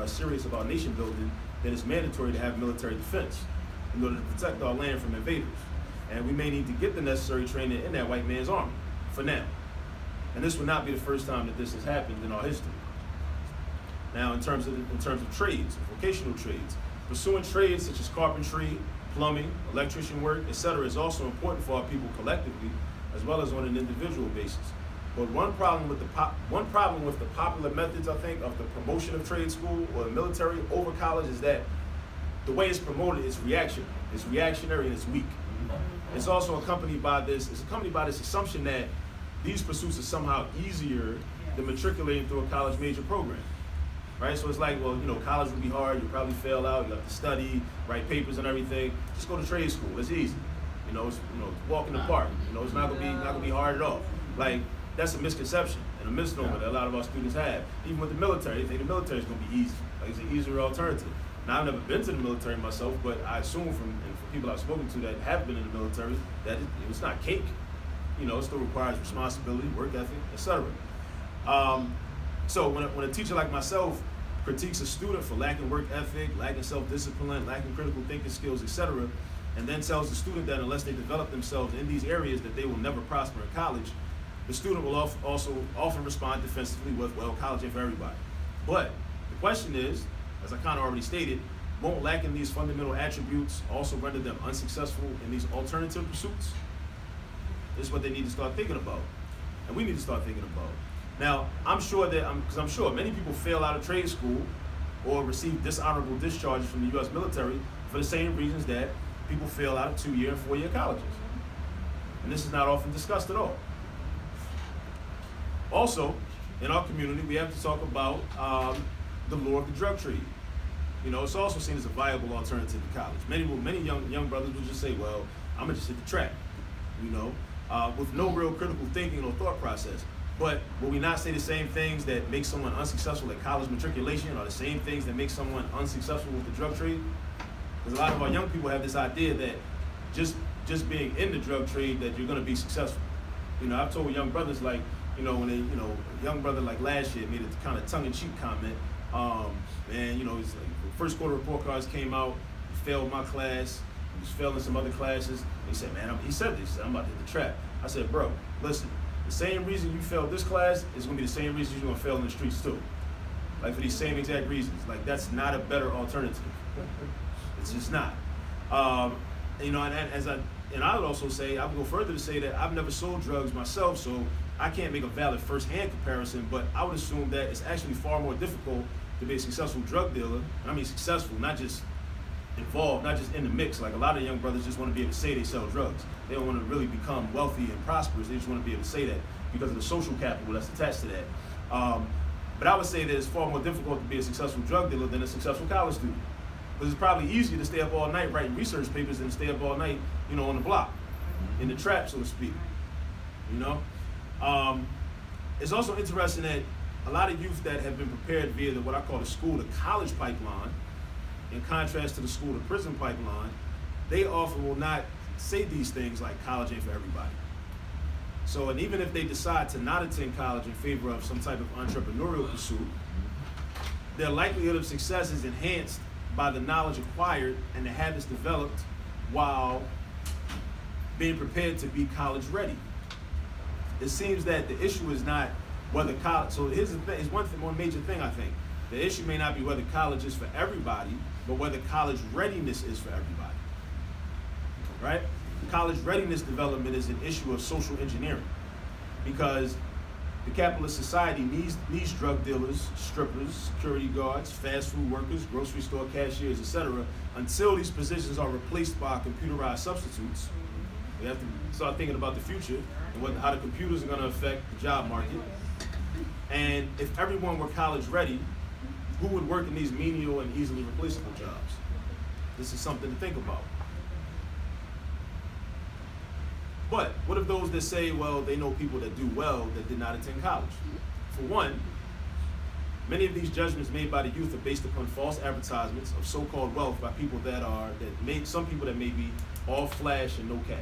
are serious about nation building, then it's mandatory to have military defense in order to protect our land from invaders. And we may need to get the necessary training in that white man's army for now. And this would not be the first time that this has happened in our history. Now, in terms of trades, vocational trades, pursuing trades such as carpentry, plumbing, electrician work, etc., is also important for our people collectively, as well as on an individual basis. But one problem with the popular methods, I think, of the promotion of trade school or the military over college is that the way it's promoted is reactionary. It's reactionary and it's weak. It's also accompanied by this assumption that these pursuits are somehow easier than matriculating through a college major program. Right? So it's like, well, college will be hard, you'll probably fail out, you have to study, write papers and everything. Just go to trade school, it's easy. It's walk in the park. It's not gonna be hard at all. Like, that's a misconception and a misnomer that a lot of our students have. Even with the military, they think the military is gonna be easy. Like, it's an easier alternative. Now, I've never been to the military myself, but I assume from people I've spoken to that have been in the military that it's not cake. It still requires responsibility, work ethic, etc. So when a teacher like myself critiques a student for lacking work ethic, lacking self-discipline, lacking critical thinking skills, etc., and then tells the student that unless they develop themselves in these areas that they will never prosper in college, the student will also often respond defensively with, well, college ain't for everybody. But the question is, as I kind of already stated, won't lacking these fundamental attributes also render them unsuccessful in these alternative pursuits? This is what they need to start thinking about, and we need to start thinking about. Now, I'm sure many people fail out of trade school or receive dishonorable discharges from the U.S. military for the same reasons that people fail out of 2-year and 4-year colleges. And this is not often discussed at all. Also, in our community, we have to talk about the lure of the drug trade. It's also seen as a viable alternative to college. Many young brothers will just say, well, I'm gonna just hit the track, with no real critical thinking or thought process. But will we not say the same things that make someone unsuccessful at college matriculation are the same things that make someone unsuccessful with the drug trade? Because a lot of our young people have this idea that just being in the drug trade that you're gonna be successful. I've told young brothers when a young brother like last year made a kind of tongue-in-cheek comment, it's like the first quarter report cards came out, he failed my class, he was failing some other classes. He said, he said this, I'm about to hit the trap. I said, bro, listen, the same reason you failed this class is gonna be the same reason you're gonna fail in the streets too. Like, for these same exact reasons. Like, that's not a better alternative. It's just not. And I would also say, I would go further to say that I've never sold drugs myself, so I can't make a valid first-hand comparison, but I would assume that it's actually far more difficult to be a successful drug dealer. And I mean successful, not just involved, not just in the mix. Like, a lot of young brothers just want to be able to say they sell drugs. They don't want to really become wealthy and prosperous. They just want to be able to say that because of the social capital that's attached to that. But I would say that it's far more difficult to be a successful drug dealer than a successful college student. Because it's probably easier to stay up all night writing research papers than to stay up all night, on the block, in the trap, so to speak. It's also interesting that a lot of youth that have been prepared via what I call the school to college pipeline, in contrast to the school to prison pipeline, they often will not say these things like college ain't for everybody. So, and even if they decide to not attend college in favor of some type of entrepreneurial pursuit, their likelihood of success is enhanced by the knowledge acquired and the habits developed while being prepared to be college ready. It seems that the issue is not whether college, so here's the thing, it's one major thing I think. The issue may not be whether college is for everybody, but whether college readiness is for everybody, right? College readiness development is an issue of social engineering because the capitalist society needs drug dealers, strippers, security guards, fast food workers, grocery store cashiers, etc. until these positions are replaced by computerized substitutes. We have to start thinking about the future and how the computers are going to affect the job market. And if everyone were college ready, who would work in these menial and easily replaceable jobs? This is something to think about. But what if those that say, well, they know people that do well that did not attend college? For one, many of these judgments made by the youth are based upon false advertisements of so-called wealth by people some people that may be all flash and no cash.